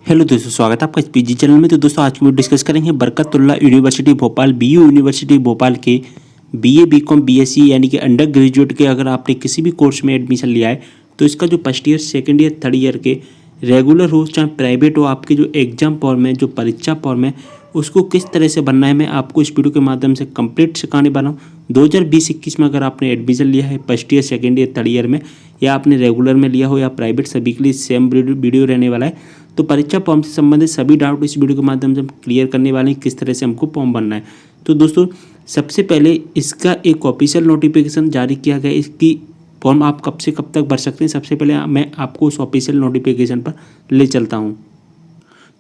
Hello दोस्तों, स्वागत है आपका इस पीजी चैनल में। तो दोस्तों आज की वीडियो डिस्कस करेंगे बरकतुल्लाह यूनिवर्सिटी भोपाल बीयू यूनिवर्सिटी भोपाल के बीए बीकॉम बीएससी यानी कि अंडर ग्रेजुएट के अगर आपने किसी भी कोर्स में एडमिशन लिया है तो इसका जो first year second year third year के रेगुलर हो चाहे प्राइवेट हो, आपके जो एग्जाम फॉर्म है, जो परीक्षा फॉर्म है, उसको किस तरह से भरना है मैं आपको इस वीडियो के माध्यम से कंप्लीट सिखाने वाला हूँ। 2020-21 में अगर आपने एडमिशन लिया है first year second year third year में, या आपने रेगुलर में लिया हो या प्राइवेट, सभी के लिए सेम वीडियो रहने वाला है। तो परीक्षा फॉर्म से संबंधित सभी डाउट इस वीडियो के माध्यम से हम क्लियर करने वाले हैं, किस तरह से हमको फॉर्म भरना है। तो दोस्तों सबसे पहले इसका एक ऑफिशियल नोटिफिकेशन जारी किया गया है, इसकी फॉर्म आप कब से कब तक भर सकते हैं। सबसे पहले मैं आपको उस ऑफिशियल नोटिफिकेशन पर ले चलता हूँ।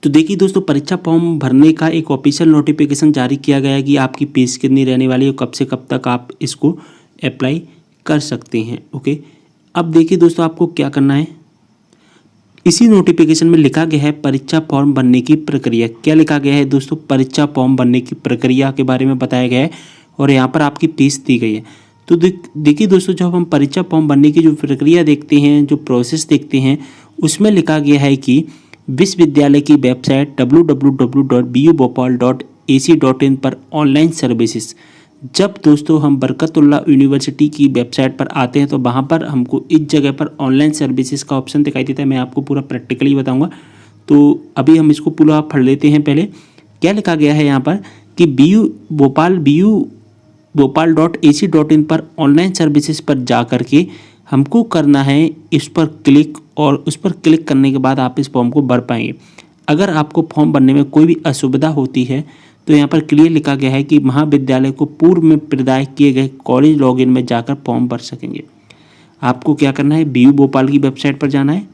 तो देखिए दोस्तों, परीक्षा फॉर्म भरने का एक ऑफिशियल नोटिफिकेशन जारी किया गया है कि आपकी फीस कितनी रहने वाली है, कब से कब तक आप इसको अप्लाई कर सकते हैं। ओके, अब देखिए दोस्तों आपको क्या करना है। इसी नोटिफिकेशन में लिखा गया है परीक्षा फॉर्म भरने की प्रक्रिया। क्या लिखा गया है दोस्तों? परीक्षा फॉर्म भरने की प्रक्रिया के बारे में बताया गया है और यहाँ पर आपकी फीस दी गई है। तो देखिए दोस्तों, जब हम परीक्षा फॉर्म भरने की जो प्रक्रिया देखते हैं, जो प्रोसेस देखते हैं, उसमें लिखा गया है कि विश्वविद्यालय की वेबसाइट www.bubhopal.ac.in पर ऑनलाइन सर्विसेज। जब दोस्तों हम बरकतुल्लाह यूनिवर्सिटी की वेबसाइट पर आते हैं तो वहाँ पर हमको इस जगह पर ऑनलाइन सर्विसेज का ऑप्शन दिखाई देता है। मैं आपको पूरा प्रैक्टिकली बताऊँगा। तो अभी हम इसको पूरा पढ़ लेते हैं। पहले क्या लिखा गया है यहाँ पर कि bubhopal.ac.in पर ऑनलाइन सर्विसेज पर जा कर के हमको करना है इस पर क्लिक, और उस पर क्लिक करने के बाद आप इस फॉर्म को भर पाएंगे। अगर आपको फॉर्म भरने में कोई भी असुविधा होती है तो यहाँ पर क्लियर लिखा गया है कि महाविद्यालय को पूर्व में प्रदाय किए गए कॉलेज लॉगिन में जाकर फॉर्म भर सकेंगे। आपको क्या करना है, बीयू भोपाल की वेबसाइट पर जाना है।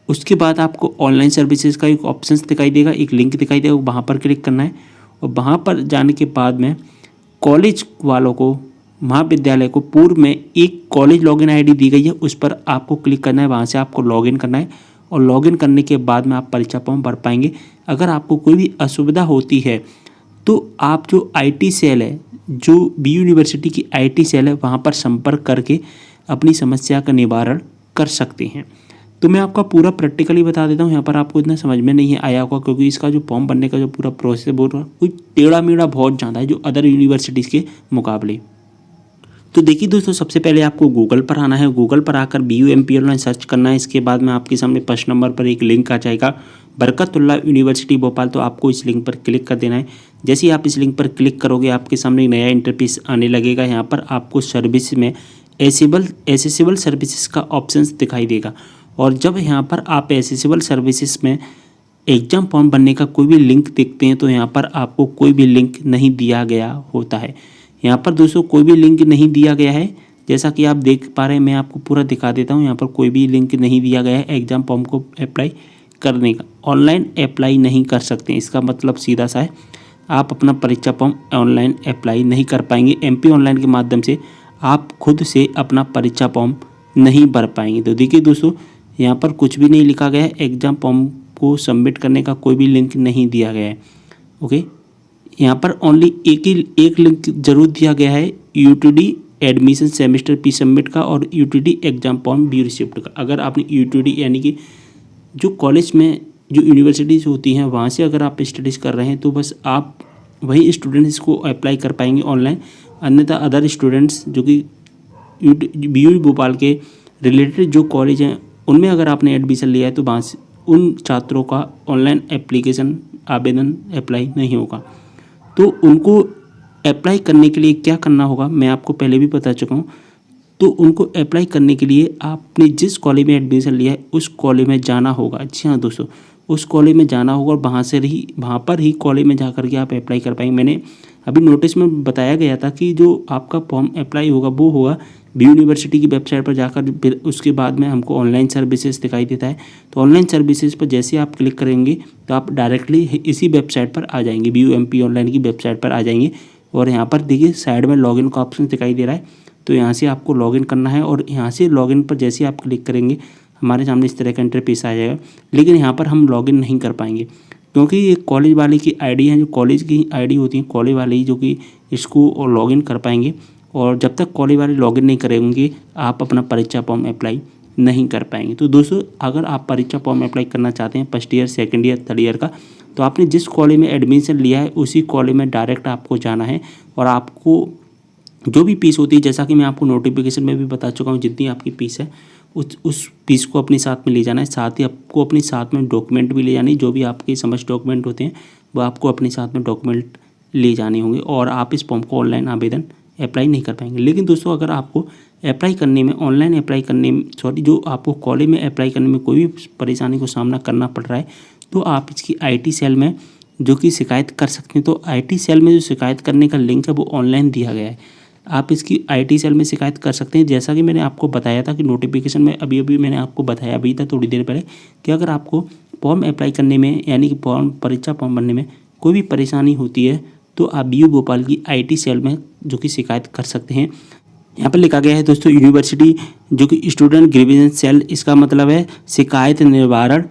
उसके बाद आपको ऑनलाइन सर्विसेज का एक ऑप्शन दिखाई देगा, एक लिंक दिखाई देगा, वहाँ पर क्लिक करना है। और वहाँ पर जाने के बाद में कॉलेज वालों को, महाविद्यालय को पूर्व में एक कॉलेज लॉगिन आईडी दी गई है, उस पर आपको क्लिक करना है। वहाँ से आपको लॉगिन करना है और लॉगिन करने के बाद में आप परीक्षा फॉर्म भर पाएंगे। अगर आपको कोई भी असुविधा होती है तो आप जो आईटी सेल है, जो बी यूनिवर्सिटी की आईटी सेल है, वहाँ पर संपर्क करके अपनी समस्या का निवारण कर सकते हैं। तो मैं आपका पूरा प्रैक्टिकली बता देता हूँ। यहाँ पर आपको इतना समझ में नहीं आया होगा क्योंकि इसका जो फॉर्म भरने का जो पूरा प्रोसेस बोल रहा है कुछ टेढ़ा मेढ़ा बहुत ज़्यादा है जो अदर यूनिवर्सिटीज़ के मुकाबले। तो देखिए दोस्तों, सबसे पहले आपको गूगल पर आना है। गूगल पर आकर BUMP ऑनलाइन सर्च करना है। इसके बाद में आपके सामने फर्स्ट नंबर पर एक लिंक आ जाएगा, बरकतुल्लाह यूनिवर्सिटी भोपाल। तो आपको इस लिंक पर क्लिक कर देना है। जैसे ही आप इस लिंक पर क्लिक करोगे आपके सामने एक नया इंटरफेस आने लगेगा। यहाँ पर आपको सर्विस में एसेसिबल सर्विसेज का ऑप्शन दिखाई देगा। और जब यहाँ पर आप एसेसिबल सर्विसेज में एग्जाम फॉर्म भरने का कोई भी लिंक देखते हैं तो यहाँ पर आपको कोई भी लिंक नहीं दिया गया होता है। यहाँ पर दोस्तों कोई भी लिंक नहीं दिया गया है, जैसा कि आप देख पा रहे हैं। मैं आपको पूरा दिखा देता हूँ। यहाँ पर कोई भी लिंक नहीं दिया गया है एग्जाम फॉर्म को अप्लाई करने का। ऑनलाइन अप्लाई नहीं कर सकते, इसका मतलब सीधा सा है आप अपना परीक्षा फॉर्म ऑनलाइन अप्लाई नहीं कर पाएंगे। MP ऑनलाइन के माध्यम से आप खुद से अपना परीक्षा फॉर्म नहीं भर पाएंगे। तो देखिए दोस्तों, यहाँ पर कुछ भी नहीं लिखा गया है, एग्जाम फॉर्म को सबमिट करने का कोई भी लिंक नहीं दिया गया है। ओके, यहाँ पर ओनली एक लिंक जरूर दिया गया है, UTD admission semester fee submit का और UTD एग्जाम फॉर्म बी रिसिप्ट का। अगर आपने UTD यानी कि जो कॉलेज में जो यूनिवर्सिटीज़ होती हैं वहाँ से अगर आप स्टडीज़ कर रहे हैं तो बस आप वही स्टूडेंट्स को अप्लाई कर पाएंगे ऑनलाइन। अन्यथा अदर स्टूडेंट्स जो कि BU भोपाल के रिलेटेड जो कॉलेज हैं उनमें अगर आपने एडमिशन लिया है तो वहाँ से उन छात्रों का ऑनलाइन एप्लीकेशन आवेदन अप्लाई नहीं होगा। तो उनको अप्लाई करने के लिए क्या करना होगा मैं आपको पहले भी बता चुका हूँ। तो उनको अप्लाई करने के लिए आपने जिस कॉलेज में एडमिशन लिया है उस कॉलेज में जाना होगा। जी हाँ दोस्तों, उस कॉलेज में जाना होगा और वहाँ पर ही कॉलेज में जा कर के आप अप्लाई कर पाएंगे। मैंने अभी नोटिस में बताया गया था कि जो आपका फॉर्म अप्लाई होगा वो होगा बी यूनिवर्सिटी की वेबसाइट पर जाकर, फिर उसके बाद में हमको ऑनलाइन सर्विसेज दिखाई देता है। तो ऑनलाइन सर्विसेज पर जैसे आप क्लिक करेंगे तो आप डायरेक्टली इसी वेबसाइट पर आ जाएंगे, BUMP ऑनलाइन की वेबसाइट पर आ जाएंगे। और यहाँ पर देखिए साइड में लॉगिन का ऑप्शन दिखाई दे रहा है, तो यहाँ से आपको लॉगिन करना है। और यहाँ से लॉगिन पर जैसे आप क्लिक करेंगे हमारे सामने इस तरह का इंटरफेस आ जाएगा। लेकिन यहाँ पर हम लॉगिन नहीं कर पाएंगे क्योंकि ये कॉलेज वाले की आईडी है, जो कॉलेज की आईडी होती है, कॉलेज वाले ही जो कि इसको लॉगिन कर पाएंगे। और जब तक कॉलेज वाले लॉगिन नहीं करेंगे आप अपना परीक्षा फॉर्म अप्लाई नहीं कर पाएंगे। तो दोस्तों अगर आप परीक्षा फॉर्म अप्लाई करना चाहते हैं first year, second year, third year का, तो आपने जिस कॉलेज में एडमिशन लिया है उसी कॉलेज में डायरेक्ट आपको जाना है और आपको जो भी फीस होती है, जैसा कि मैं आपको नोटिफिकेशन में भी बता चुका हूँ, जितनी आपकी फीस है उस फीस को अपने साथ में ले जाना है। साथ ही आपको अपने साथ में डॉक्यूमेंट भी ले जानी, जो भी आपके समझ डॉक्यूमेंट होते हैं वो आपको अपने साथ में डॉक्यूमेंट ले जाने होंगे और आप इस फॉर्म को ऑनलाइन आवेदन अप्लाई नहीं कर पाएंगे। लेकिन दोस्तों अगर आपको अप्लाई करने में, ऑनलाइन अप्लाई करने में, जो आपको कॉलेज में अप्लाई करने में कोई भी परेशानी को सामना करना पड़ रहा है, तो आप इसकी IT सेल में जो कि शिकायत कर सकते हैं। तो IT सेल में जो शिकायत करने का लिंक है वो ऑनलाइन दिया गया है, आप इसकी IT सेल में शिकायत कर सकते हैं। जैसा कि मैंने आपको बताया था कि नोटिफिकेशन में अभी मैंने आपको बताया अभी था थोड़ी देर पहले कि अगर आपको फॉर्म अप्लाई करने में, यानी कि परीक्षा फॉर्म भरने में कोई भी परेशानी होती है तो आप BU भोपाल की IT सेल में जो कि शिकायत कर सकते हैं। यहाँ पर लिखा गया है दोस्तों यूनिवर्सिटी जो कि स्टूडेंट ग्रीवेंस सेल, इसका मतलब है शिकायत निवारण,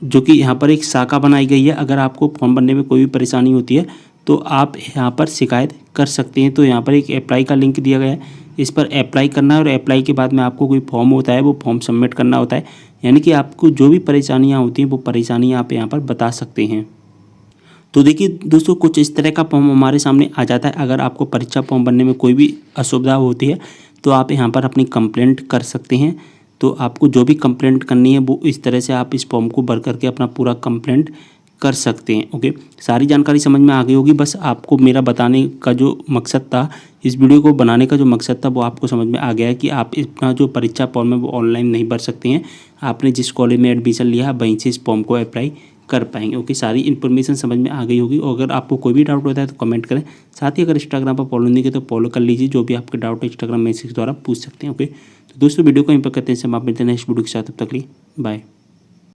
जो कि यहाँ पर एक शाखा बनाई गई है। अगर आपको फॉर्म भरने में कोई भी परेशानी होती है तो आप यहाँ पर शिकायत कर सकते हैं। तो यहाँ पर एक अप्लाई का लिंक दिया गया है, इस पर अप्लाई करना है और अप्लाई के बाद में आपको कोई फॉर्म होता है वो फॉर्म सबमिट करना होता है, यानी कि आपको जो भी परेशानियाँ होती हैं वो परेशानियाँ आप यहाँ पर बता सकते हैं। तो देखिए दोस्तों कुछ इस तरह का फॉर्म हमारे सामने आ जाता है। अगर आपको परीक्षा फॉर्म भरने में कोई भी असुविधा होती है तो आप यहाँ पर अपनी कंप्लेंट कर सकते हैं। तो आपको जो भी कंप्लेंट करनी है वो इस तरह से आप इस फॉर्म को भर करके अपना पूरा कंप्लेंट कर सकते हैं। ओके, सारी जानकारी समझ में आ गई होगी। बस आपको मेरा बताने का जो मकसद था, इस वीडियो को बनाने का जो मकसद था वो आपको समझ में आ गया है कि आप अपना जो परीक्षा फॉर्म है वो ऑनलाइन नहीं भर सकते हैं। आपने जिस कॉलेज में एडमिशन लिया वहीं से इस फॉर्म को अप्लाई कर पाएंगे। ओके, सारी इन्फॉर्मेशन समझ में आ गई होगी। और अगर आपको कोई भी डाउट होता है तो कमेंट करें। साथ ही अगर इंस्टाग्राम पर फॉलो नहीं किया तो फॉलो कर लीजिए, जो भी आपके डाउट है इंस्टाग्राम मैसेज द्वारा पूछ सकते हैं। ओके, तो दोस्तों वीडियो को यहीं पर करते हैं, समाप्त मिलते हैं नेक्स्ट वीडियो के साथ। तब तक के लिए बाय।